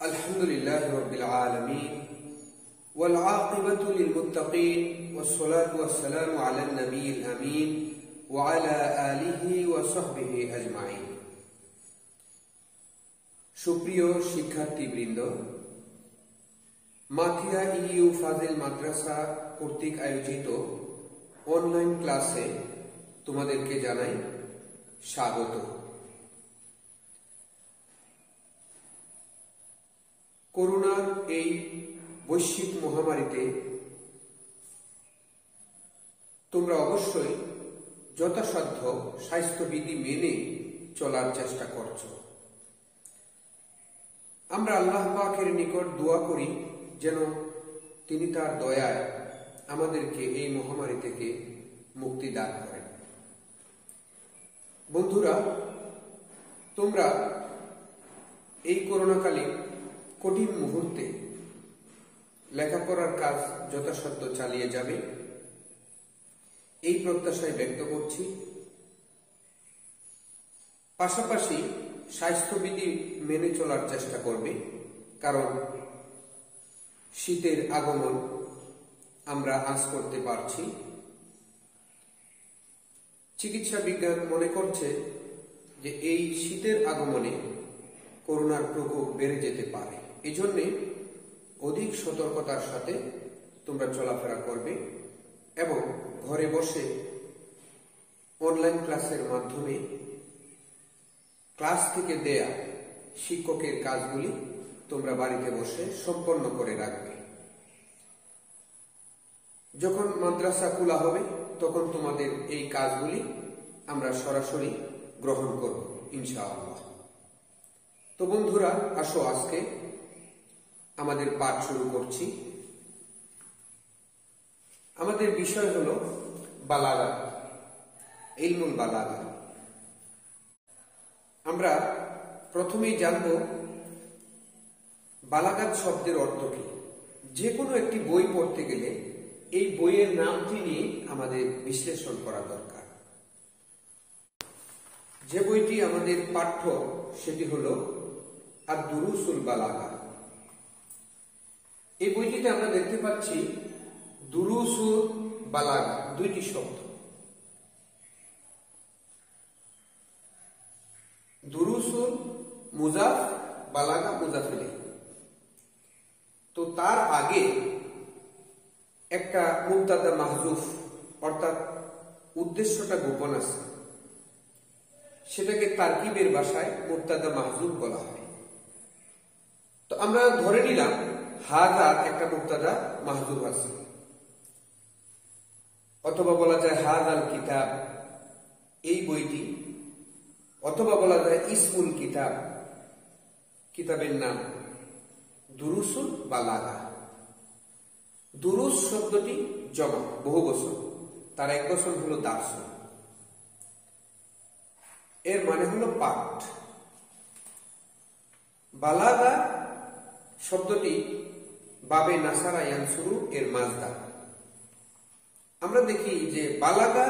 अल्हम्दुलिल्लाहि रब्बिल आलमीन वल आक़िबतु लिल मुत्तक़ीन वस्सलातु वस्सलामु अला नबिय्यिल अमीन व अला आलिहि व सहबिहि अजमाइन। সুপ্রিয় শিক্ষার্থীবৃন্দ, মাথিয়া ইউ ফাজিল মাদ্রাসা কর্তৃক আয়োজিত অনলাইন ক্লাসে তোমাদেরকে জানাই স্বাগত। করোনার এই বৈশ্বিক মহামারীতে তোমরা অবশ্যই যথাসাধ্য স্বাস্থ্যবিধি মেনে চলার চেষ্টা করছো। আমরা আল্লাহ পাকের নিকট দোয়া করি যেন তিনি তার দয়ায় আমাদেরকে এই মহামারী থেকে মুক্তি দান করেন। বন্ধুরা, তোমরা এই করোনাকালীন কঠিন মুহূর্তে লেখাপড়ার কাজ যথাসাধ্য চালিয়ে যাবে এই প্রত্যাশায় ব্যক্ত করছি। পাশাপাশি স্বাস্থ্যবিধি মেনে চলার চেষ্টা করবে, কারণ শীতের আগমন আমরা আঁচ করতে পারছি। চিকিৎসা বিজ্ঞান মনে করছে যে এই শীতের আগমনে করোনার প্রকোপ বেড়ে যেতে পারে। এজন্য অধিক সতর্কতার সাথে তোমরা চলাফেরা করবে এবং ঘরে বসে অনলাইন ক্লাসের মাধ্যমে ক্লাস থেকে দেয়া শিক্ষকের কাজগুলি তোমরা বাড়িতে বসে সম্পন্ন করে রাখবে। যখন মাদ্রাসা খোলা হবে তখন তোমাদের এই কাজগুলি আমরা সরাসরি গ্রহণ করব ইনশাআল্লাহ। তো বন্ধুরা, আসো আজকে আমাদের পাঠ শুরু করছি। আমাদের বিষয় হলো বালাগা, ইলমুল বালাগা। আমরা প্রথমেই জানব বালাগাত শব্দের অর্থ কি। যে কোনো একটি বই পড়তে গেলে এই বইয়ের নামটি নিয়ে আমাদের বিশ্লেষণ করা দরকার। যে বইটি আমাদের পাঠ্য সেটি হলো আদ-দুরুসুল বালাগা। এই বইটিতে আমরা দেখতে পাচ্ছি দুরুসুল বালাগা দুইটি শব্দ। দুরুসুল মুজাফ, বালাগা মুজাফ ইলাইহি। তো তার আগে একটা মুবতাদা মাহজুফ, অর্থাৎ উদ্দেশ্যটা গোপন আছে, সেটাকে তারকিবের ভাষায় মুবতাদা মাহজুফ বলা হয়। তো আমরা ধরে নিলাম হাযা একটা মুবতাদা মাহজুফ আছে, অথবা বলা যায় হাযাল কিতাব, এই বইটি, অথবা বলা যায় ইসমুল কিতাব, কিতাবের নাম দুরুসুল বালাগা। দুরুস শব্দটি জমা, বহু বচন, তার এক বচন হলো দার্স, এর মানে হলো পাঠ। বালাগা শব্দটি বাবে নাসারা ইয়ানসুরু এর মাজদার। আমরা দেখি যে বালাগা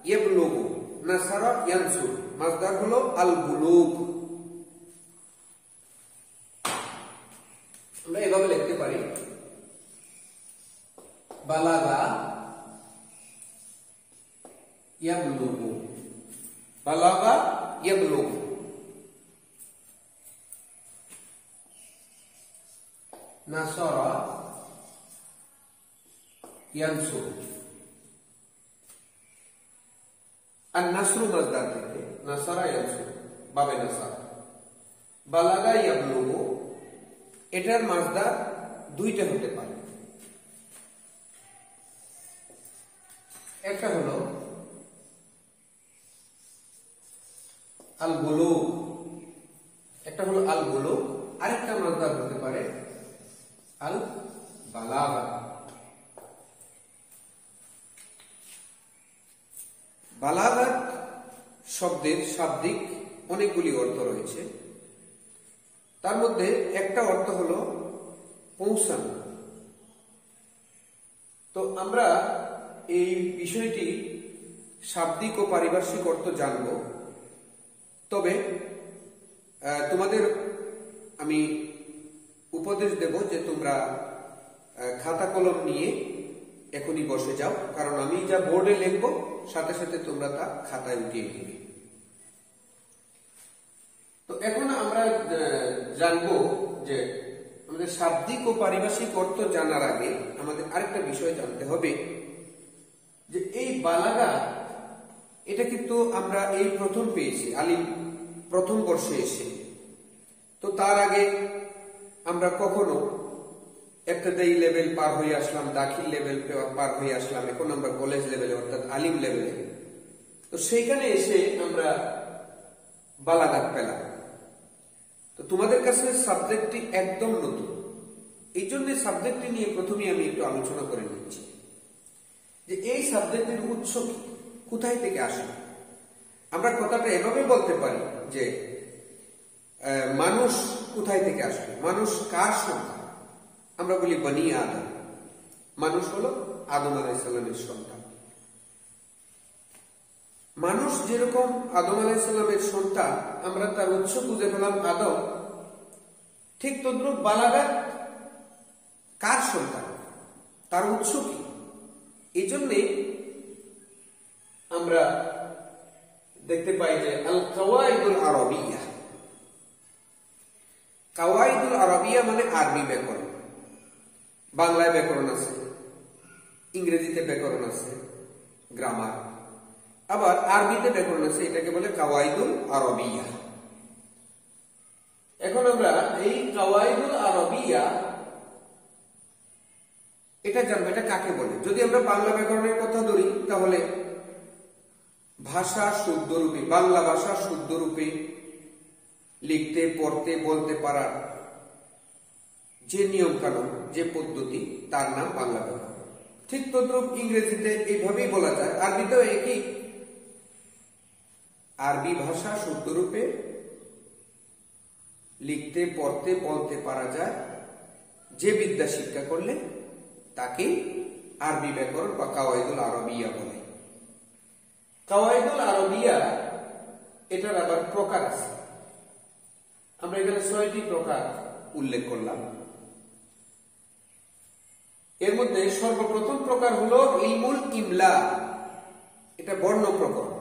ইয়াবলুগু, নাসারা ইয়ানসুরু, মাজদার হলো আল বুলুগ। আমরা এভাবে লিখতে পারি বালাগা ইয়াবলুগু, বালাগা ইয়াবলুগু। নাসারা ইয়ানসুরু, আর নাসরু মাজদার থেকে নাসারা ইয়ানসুরু, বাবে নাসারা। বালাগা ইয়াবলুগু, এটার মাজদার দুইটা হতে পারে। একটা হলো আল বুলুগ, একটা হলো আল বুলুগ, আরেকটা মাজদার হতে পারে আল বালাগা। বালাগাত শব্দের শাব্দিক অনেকগুলি অর্থ রয়েছে। তার মধ্যে একটা অর্থ হলো পৌঁছানো। তো আমরা এই বিষয়টি শাব্দিক ও পারিভাষিক অর্থ জানব। তবে তোমাদের আমি উপদেশ দেব যে তোমরা খাতা কলম নিয়ে এখনই বসে যাও, কারণ আমি যা বোর্ডে লিখবো সাথে সাথে তোমরা তা খাতায় উঠিয়ে নিবে। তো এখন আমরা জানবো যে আমাদের শাব্দিক ও পারিভাষিক অর্থ জানার আগে আমাদের আরেকটা বিষয় জানতে হবে যে এই বালাগা এটা কিন্তু আমরা এই প্রথম পেয়েছি আলিম প্রথম বর্ষে এসে। তো তার আগে আমরা কখনো ইবতেদায়ী লেভেল পার হয়ে আসলাম, দাখিল লেভেল পার হয়ে আসলাম, এখন আমরা কলেজ লেভেলে অর্থাৎ আলিম লেভেলে। তো সেইখানে এসে আমরা বালাগাত পেলাম। তো তোমাদের কাছে সাবজেক্টটি একদম নতুন, এই জন্য সাবজেক্টটি নিয়ে প্রথমে আমি একটু আলোচনা করে নিচ্ছি যে এই সাবজেক্টের উৎস কি, কোথায় থেকে আসে। আমরা কথাটা এভাবে বলতে পারি যে মানুষ কোথায় থেকে আসে, মানুষ কার সন্তান। আমরা বলি বনি আদম, মানুষ হলো আদম আলাইহিস সালামের সন্তান। মানুষ যেরকম আদম আলাইহিস সালামের সন্তান, আমরা তার উৎস খুঁজে পেলাম আদম, ঠিক তদ্রুপ বালাগাত কার সন্তান, তার উৎস কি। এই জন্যে আমরা দেখতে পাই যে আল কাওয়াইদুল আরবিয়া, কাওয়াইদুল আরবিয়া মানে আরবি ব্যাকরণ। বাংলায় ব্যাকরণ আছে, ইংরেজিতে ব্যাকরণ আছে, গ্রামার, আবার আরবিতে ব্যাকরণ আছে, এটাকে বলে কাওয়াইদুল আরবিয়া। এখন আমরা এই কাওয়াইদুল আরবিয়া এটা জানবো, এটা কাকে বলে। যদি আমরা বাংলা ব্যাকরণের কথা ধরি তাহলে ভাষা শুদ্ধ রূপে, বাংলা ভাষা শুদ্ধ রূপে লিখতে পড়তে বলতে পারার যে নিয়ম কানুন, যে পদ্ধতি, তার নাম বাংলা ব্যাকরণ। ঠিক তদ্রুপ ইংরেজিতে এইভাবেই বলা যায়, আরবিতেও একই। আরবি ভাষা শুদ্ধ রূপে লিখতে পড়তে বলতে পারা যায় যে বিদ্যা শিক্ষা করলে তাকে আরবি ব্যাকরণ বা কাওয়াইদুল আরবিয়া বলে। কাওয়াইদুল আরবিয়া এটার আবার প্রকার আছে। আমরা এখানে 6টি প্রকার উল্লেখ করলাম। এর মধ্যে সর্বপ্রথম প্রকার হলো ইলমুল ইমলা, এটা বর্ণ প্রকরণ।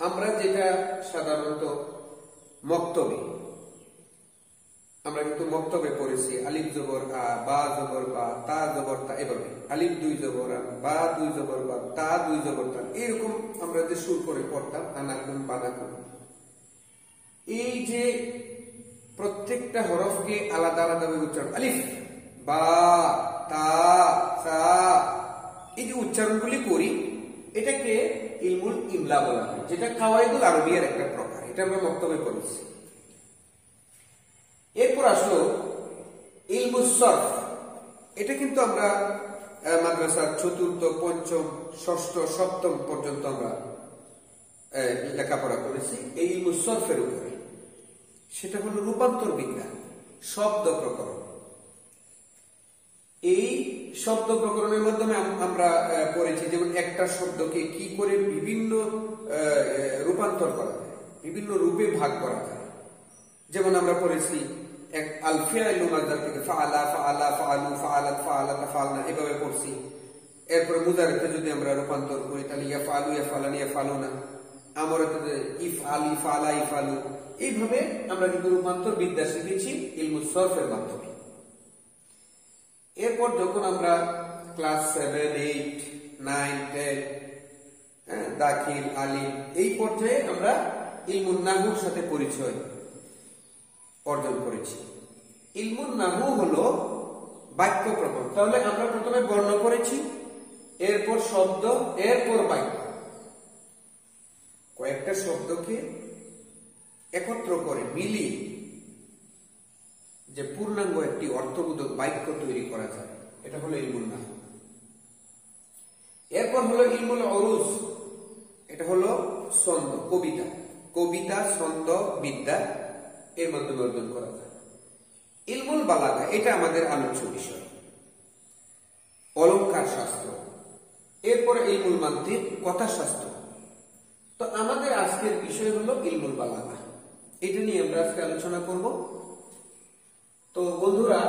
আমরা যেটা সাধারণত মক্তবে, আমরা কিন্তু মক্তবে পড়েছি আলিফ জবর আ, বা জবর বা, তা জবর তা, এভাবে আলিফ 2 জবর আ, বা 2 জবর বা, তা 2 জবর তা, এরকম আমরা যে সুর করে পড়তাম আনাকুম বানাকুম। এই যে প্রত্যেকটা হরফকে আলাদা আলাদা ভাবে উচ্চারণ, আলিফ বা তা সা, এই যে উচ্চারণগুলি করি এটাকে ইলমুল ইমলা বলা হয়, যেটা কাওয়াইদুল আরবিয়ার একটা প্রকার। এটা আমরা মক্তবে পড়েছি। এরপর আসলো ইলমুস সরফ। এটা কিন্তু আমরা মাদ্রাসার 4র্থ, 5ম, 6ষ্ঠ, 7ম পর্যন্ত আমরা লেখাপড়া করেছি এই ইলমুস সরফের উপরে। সেটা হলো রূপান্তর বিজ্ঞান, শব্দ প্রকরণ। এই শব্দ প্রকরণের মাধ্যমে আমরা পড়েছি যেমন একটা শব্দকে কি করে বিভিন্ন রূপান্তর করা যায়, বিভিন্ন রূপে ভাগ করা যায়। যেমন আমরা পড়েছি এক আল ফিআইলু মাসদার থেকে ফাআলা ফাআলা ফাআলু ফাআলাত ফাআলাতা ফাআলনা, এভাবে পড়ছি। এরপরে মুজারিতে যদি আমরা রূপান্তর করি তাহলে ইয়াফআলু ইয়াফআলানি ইয়াফআলুনা, আমরাতে ইফআল ইফআলা ইফআলু, এইভাবে আমরা কিন্তু রূপান্তর বিদ্যা শিখেছি ইলমুস সরফের মাধ্যমে। এরপর যখন আমরা ক্লাস 7, 8, 9, 10 দাখিল আলিম, এই পর্যায়ে আমরা ইলমুন নাহউর সাথে পরিচয় অর্জন করেছি। ইলমুন নাহউ হলো বাক্য প্রকরণ। তাহলে আমরা প্রথমে বর্ণ করেছি, এরপর শব্দ, এরপর বাক্য। কয়েকটা শব্দকে একত্র করে মিলিয়ে যে পূর্ণাঙ্গ একটি অর্থবোধক বাক্য তৈরি করা যায়, এটা হলো ইলমুন নাহউ। এরপর হলো ইলমুল উরুজ, এটা হলো ছন্দ, কবিতা, কবিতা ছন্দ বিদ্যা এর মাধ্যমে অর্জন করা যায়। ইলমুল বালাগা, এটা আমাদের আলোচ্য বিষয়, অলংকার শাস্ত্র। এরপরে ইলমুল মান্তিক, কথা শাস্ত্র। তো আমাদের আজকের বিষয় হলো ইলমুল বালাগা, এটা নিয়ে আমরা আজকে আলোচনা করব। তো তো বন্ধুরা,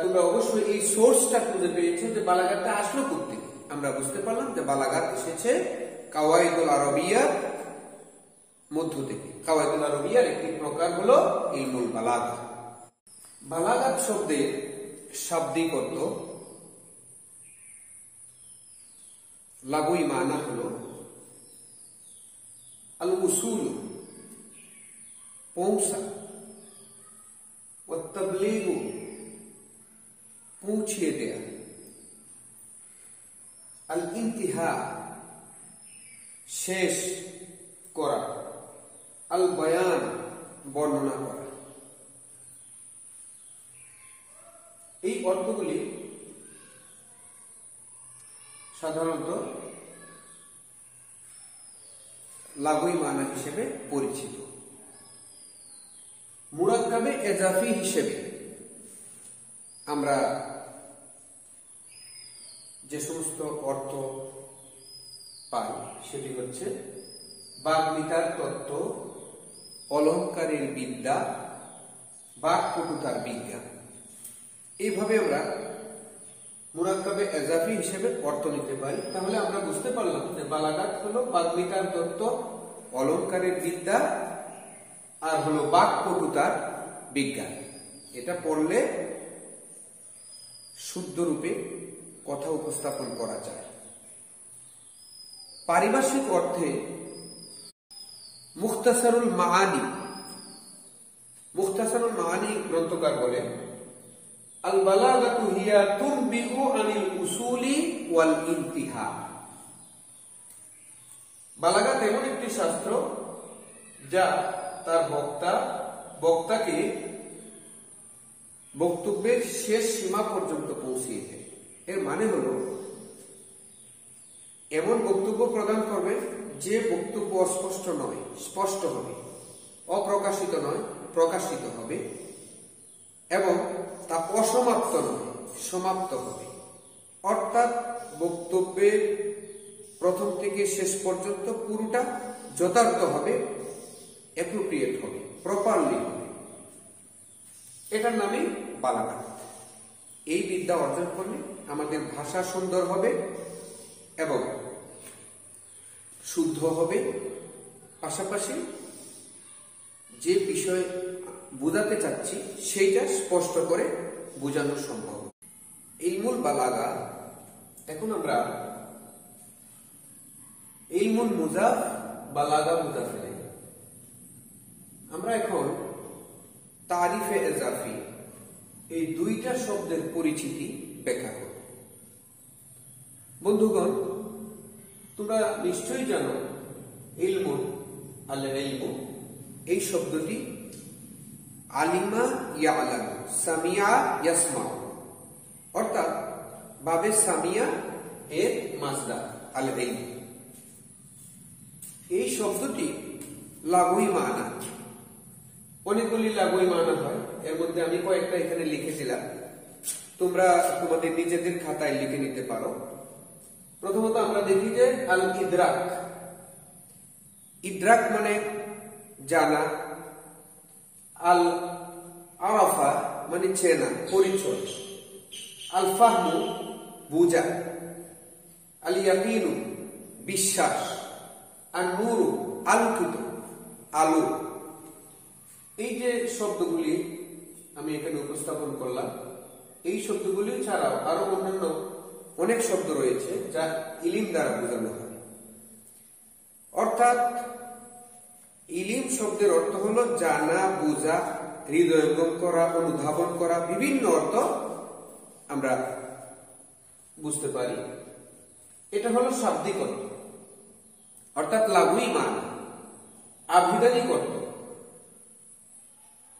তোমরা অবশ্যই এই সোর্সটা খুঁজে পেয়েছো যে বালাগাতটা আসলো কোত্থেকে। আমরা বুঝতে পারলাম যে বালাগাত এসেছে কাওয়াইদুল আরবিয়ার মধ্য থেকে। কাওয়াইদুল আরবিয়ার একটি প্রকার হলো ইলমুল বালাগা। বালাগাত শব্দের শাব্দিক অর্থ লাগুই মানা হলো আল উসুল, পৌঁছা, ও তাবলীগ, পৌঁছিয়ে দেয়া, আল ইন্তিহা, শেষ করা, আল বয়ান, বর্ণনা করা। এই অর্থগুলি সাধারণত লাগুই মানা হিসেবে পরিচিত। মুরাক্কাবে এজাফি হিসেবে আমরা যে সমস্ত অর্থ পাই সেটি হচ্ছে বাগ্মিতার তত্ত্ব, অলঙ্কারের বিদ্যা, বাকপটুতার বিজ্ঞান। এইভাবে আমরা মুরাক্কাবে এজাফি হিসেবে অর্থ নিতে পারি। তাহলে আমরা বুঝতে পারলাম যে বালাগাত হলো বাগ্মিতার তত্ত্ব, অলঙ্কারের বিদ্যা, আর হলো বাকপটুতার বিজ্ঞান। এটা পড়লে শুদ্ধ রূপে কথা উপস্থাপন করা যায়। পারিভাষিক অর্থে মুখতাসারুল মাআনি, মুখতাসারুল মাআনি গ্রন্থকার বলেন আল বালাগাতু হিয়া তুনবিউ আনিল উসুলি ওয়াল ইন্তিহা। বালাগাত এমন একটি শাস্ত্র যা তার বক্তাকে বক্তব্যের শেষ সীমা পর্যন্ত পৌঁছিয়ে দেয়। এর মানে হলো এমন বক্তব্য প্রদান করবে যে বক্তব্য অস্পষ্ট নয়, স্পষ্ট হবে, অপ্রকাশিত নয়, প্রকাশিত হবে, এবং তা অসমাপ্ত নয়, সমাপ্ত হবে। অর্থাৎ বক্তব্যের প্রথম থেকে শেষ পর্যন্ত পুরোটা যথার্থ হবে, অ্যাপ্রোপ্রিয়েট হবে, প্রপারলি হবে। এটার নামই বালাগাত। এই বিদ্যা অর্জন করলে আমাদের ভাষা সুন্দর হবে এবং শুদ্ধ হবে, পাশাপাশি যে বিষয় বোঝাতে চাচ্ছি সেইটা স্পষ্ট করে বোঝানো সম্ভব। ইলমুল বালাগা। এখন আমরা ইলমুল মুজাফ, বালাগা মুজাফে আমরা এখন তারিফে এজাফি এই দুইটা শব্দের পরিচিতি ব্যাখ্যা করব। বন্ধুগণ, তোমরা নিশ্চয়ই জানো ইলমুন আল ইলমু এই শব্দটি আলিমা ইয়ালাম, সামিয়া ইয়াসমা, অর্থাৎ বাবে সামিয়া এর মাজদার আল ইলম। এই শব্দটি লাগুই মানা, অনেকগুলি লাগুই মানা হয়। এর মধ্যে আমি কয়েকটা এখানে লিখেছিলাম, তোমরা তোমাদের নিজেদের খাতায় লিখে নিতে পারো। প্রথমত আমরা দেখি যে আল ইদরাক। ইদরাক মানে জানা, আল আরাফা মানে চেনা, পরিচয়, আল ফাহমু বুঝা, আল ইয়াকিনু বিশ্বাস, আর নূরু আলোকিত, আলো। এই যে শব্দগুলি আমি এখানে উপস্থাপন করলাম, এই শব্দগুলি ছাড়াও আরো অন্যান্য অনেক শব্দ রয়েছে যা ইলিম দ্বারা বোঝানো হয়। অর্থাৎ ইলিম শব্দের অর্থ হলো জানা, বোঝা, হৃদয়ঙ্গম করা, অনুধাবন করা, বিভিন্ন অর্থ আমরা বুঝতে পারি। এটা হলো শাব্দিক অর্থ, অর্থাৎ লাগুই মান, আভিধানিক অর্থ।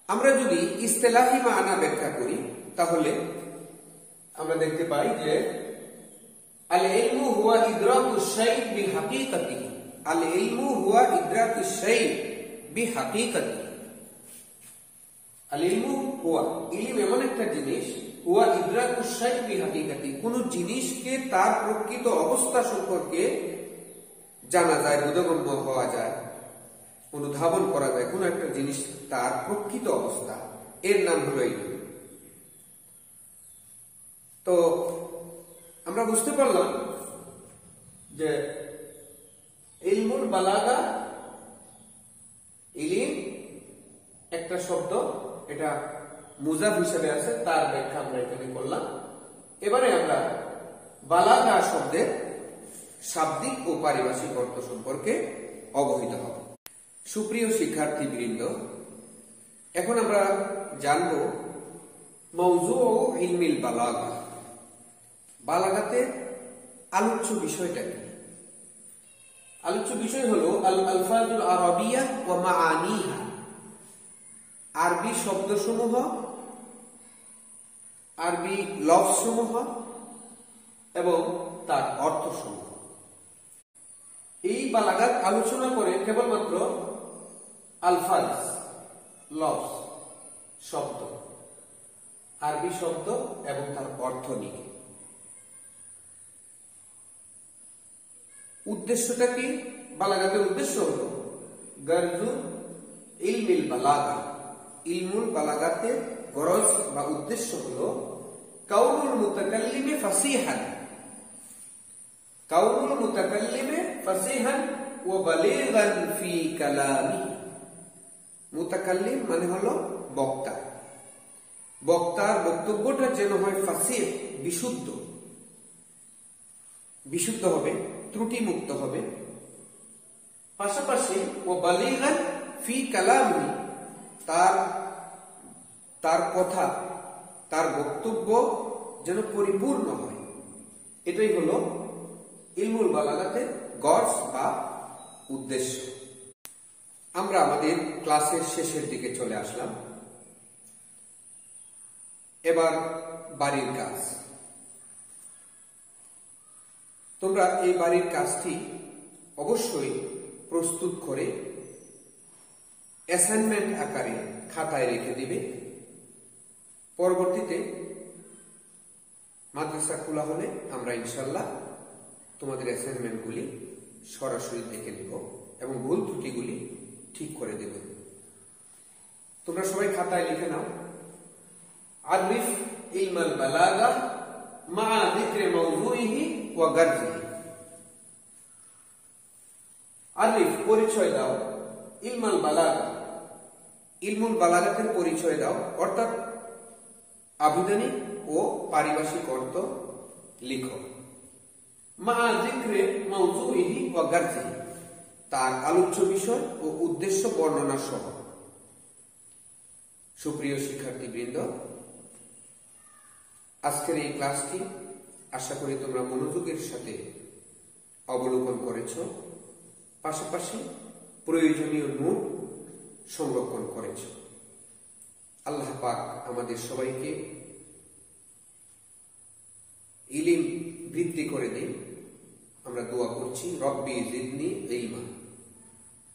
আমরা যদি ইস্তেলাহি মানা ব্যাখ্যা করি তাহলে আমরা দেখতে পাই যে আল ইলমু হুয়া ইদরাকুশ শাই বিহাকিকাতিহি। আল ইলমু হুয়া ইদরাকুশ শাই বিহাকিকাতিহি। আল ইলমু হুয়া, ইলম এমন একটা জিনিস, হুয়া ইদরাকুশ শাই বিহাকিকাতিহি, কোন জিনিসকে তার প্রকৃত অবস্থা সম্পর্কে জানা যায়, বোধগম্য হওয়া যায়, অনুধাবন করা যায়। কোন একটা জিনিস তার প্রকৃত অবস্থা, এর নাম হলো ইলম। তো আমরা বুঝতে পারলাম যে ইলমুল বালাগা, ইলিম একটা শব্দ, এটা মুজাফ হিসেবে আছে, তার ব্যাখ্যা আমরা এখানে করলাম। এবারে আমরা বালাগা শব্দের শাব্দিক ও পারিভাষিক অর্থ সম্পর্কে অবহিত হব। সুপ্রিয় শিক্ষার্থীবৃন্দ, এখন আমরা জানব মওযুউ ইলমিল বালাগা। বালাগাতে আলোচ্য বিষয়টা কি? আলোচ্য বিষয় হলো আল আলফাজুল আরাবিয়া ওয়া মাআনিহা, আরবি শব্দসমূহ, আরবি লফজসমূহ এবং তার অর্থসমূহ। এই বালাগাত আলোচনা করে কেবলমাত্র আলফাজ, লফজ, শব্দ, আরবি শব্দ এবং তার অর্থ নিয়ে। উদ্দেশ্যটা কি? বালাগাতের উদ্দেশ্য হলো গরজু ইলমিল বালাগা, ইলমুল বালাগাতের গরজ বা উদ্দেশ্য হলো কাউনুল মুতাকাল্লিমে ফাসিহান, কাউনুল মুতাকাল্লিমে ফাসিহান ওয়া বালিগান ফি কালামি। মুতাকাল্লিম মানে হলো বক্তা, বক্তার বক্তব্যটা যেন হয় ফাসিহ, বিশুদ্ধ, বিশুদ্ধ হবে, ত্রুটি মুক্ত হবে। পাশাপাশি ও বালিগান ফি কালামি, তার কথা, তার বক্তব্য যেন পরিপূর্ণ হয়। এটাই হলো ইলমুল বালাগাতের গর্জ বা উদ্দেশ্য। আমরা আমাদের ক্লাসের শেষের দিকে চলে আসলাম। এবার বাড়ির কাজ। তোমরা এই বাড়ির কাজটি অবশ্যই প্রস্তুত করে অ্যাসাইনমেন্ট আকারে খাতায় রেখে দিবে। পরবর্তীতে মাদ্রাসা খোলা হলে আমরা ইনশাল্লাহ তোমাদের অ্যাসাইনমেন্টগুলি সরাসরি দেখে নেব এবং ভুল ত্রুটিগুলি ঠিক করে দেব। তোমরা সবাই খাতায় লিখে নাও, আরিফ ইলমাল বালাগা মা যিকরি মাওযুইহি ওয়া গারজিহি। আরিফ পরিচয় দাও, ইলমাল বালাগা, ইলমুল বালাগাতের পরিচয় দাও, অর্থাৎ আভিধানিক ও পারিভাষিক অর্থ লিখো। মা যিকরি মাওযুইহি ওয়া গারজিহি, তার আলোচ্য বিষয় ও উদ্দেশ্য বর্ণনা সহ। সুপ্রিয় শিক্ষার্থীবৃন্দ, আজকের এই ক্লাসটি আশা করি তোমরা মনোযোগের সাথে অবলোকন করেছ, পাশাপাশি প্রয়োজনীয় নোট সংরক্ষণ করেছ। আল্লাহ পাক আমাদের সবাইকে ইলম বৃদ্ধি করে দিন, আমরা দোয়া করছি। রব্বি জিদনি ইলমা,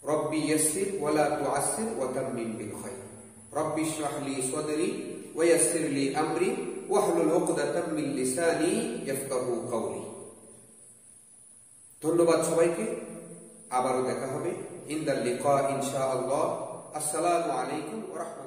রব্বি ইয়াসসির ওয়ালা তুআসসির ওয়া তাম্মিম বিল খায়র, রব্বি ইশরাহ লি সাদরি ওয়া ইয়াসসির লি আমরি ওয়াহলুল উকদাতাম মিন লিসানি ইয়াফকাহু কাওলি। ধন্যবাদ সবাইকে, আবারও দেখা হবে ইনদাল লিকা ইনশাআল্লাহ। আসসালামু আলাইকুম ওয়া রাহমাতুল্লাহ।